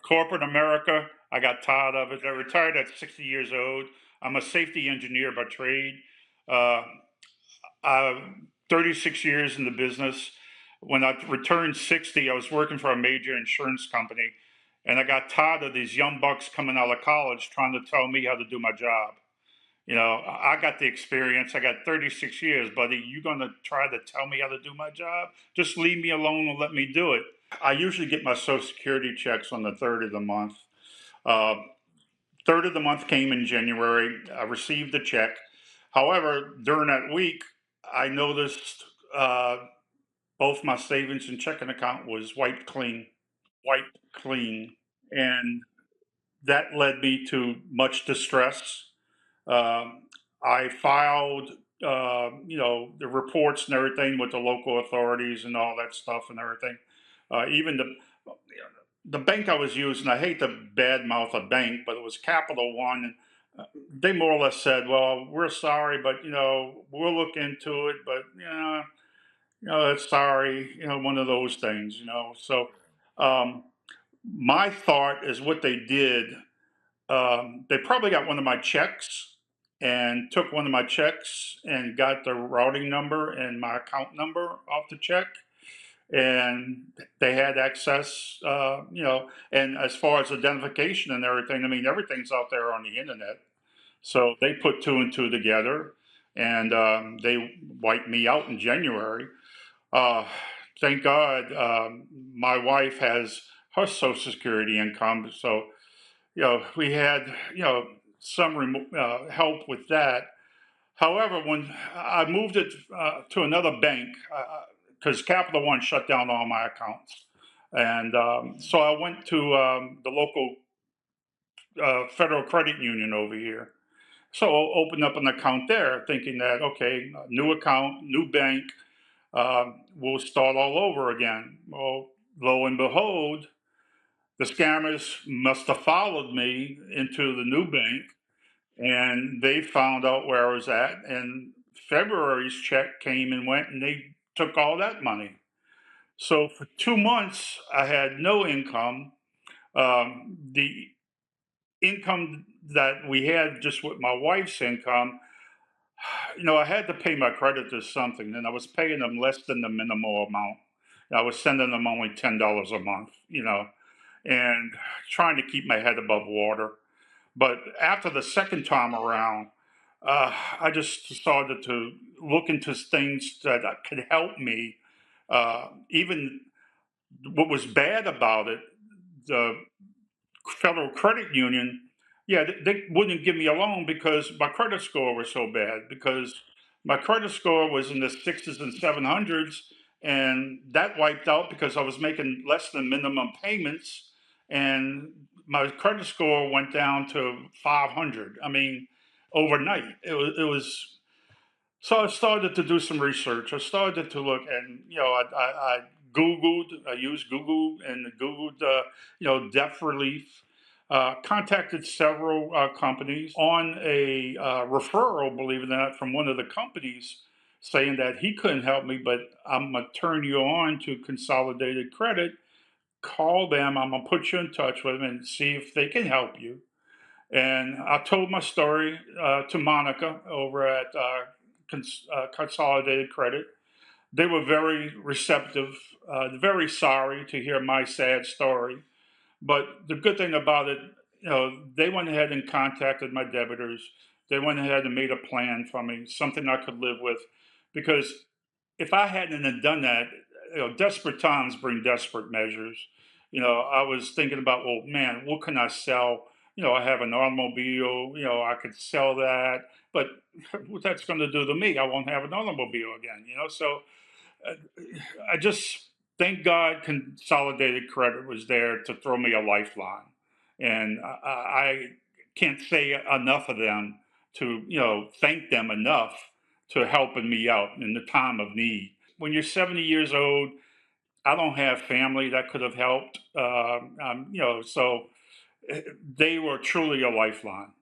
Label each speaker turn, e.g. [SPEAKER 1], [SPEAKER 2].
[SPEAKER 1] Corporate America, I got tired of it. I retired at 60 years old. I'm a safety engineer by trade. Uh, I'm 36 years in the business. When I returned 60, I was working for a major insurance company, and I got tired of these young bucks coming out of college trying to tell me how to do my job. I got the experience. I got 36 years, buddy. You gonna try to tell me how to do my job? Just leave me alone and let me do it. I usually get my Social Security checks on the third of the month. Uh, Third of the month came in January. I received the check. However, during that week, I noticed both my savings and checking account was wiped clean, and that led me to much distress. Um, I filed, the reports and everything with the local authorities and all that stuff and everything. Even the bank I was using, I hate to badmouth a bank, but it was Capital One. They more or less said, "Well, we're sorry, but we'll look into it, but it's sorry, one of those things, So, um, my thought is what they did. They probably got one of my checks and took one of my checks and got the routing number and my account number off the check, and they had access, and as far as identification and everything, I mean, everything's out there on the internet. So they put two and two together, and they wiped me out in January. Uh, thank God, my wife has her Social Security income, so we had some help with that. However, when I moved it to another bank, because Capital One shut down all my accounts, and so I went to the local federal credit union over here. So I opened up an account there, thinking that okay, new account, new bank, we'll start all over again. Well, lo and behold, the scammers must have followed me into the new bank, and they found out where I was at. And February's check came and went, and they took all that money. So for 2 months, I had no income. The income that we had just with my wife's income, I had to pay my creditors something, and I was paying them less than the minimal amount. I was sending them only $10 a month, and trying to keep my head above water. But after the second time around, I just started to look into things that could help me. Even what was bad about it, the federal credit union, yeah, they wouldn't give me a loan because my credit score was so bad. Because my credit score was in the sixes and 700s, and that wiped out because I was making less than minimum payments, and my credit score went down to 500. I mean, overnight. It was so I started to do some research. I started to look, and I Googled. I used Google and Googled, debt relief. Contacted several companies on a referral, believe it or not, from one of the companies, saying that he couldn't help me, but I'm gonna turn you on to Consolidated Credit. Call them. I'm gonna put you in touch with them and see if they can help you. And I told my story to Monica over at Consolidated Credit. They were very receptive, very sorry to hear my sad story. But the good thing about it, they went ahead and contacted my debitors. They went ahead and made a plan for me, something I could live with. Because if I hadn't have done that, desperate times bring desperate measures. I was thinking about, well, man, what can I sell? I have an automobile, I could sell that, but what that's going to do to me, I won't have an automobile again. So uh, I just thank God Consolidated Credit was there to throw me a lifeline, and I can't say enough of them to thank them enough to helping me out in the time of need. When you're 70 years old, I don't have family that could have helped, so they were truly a lifeline.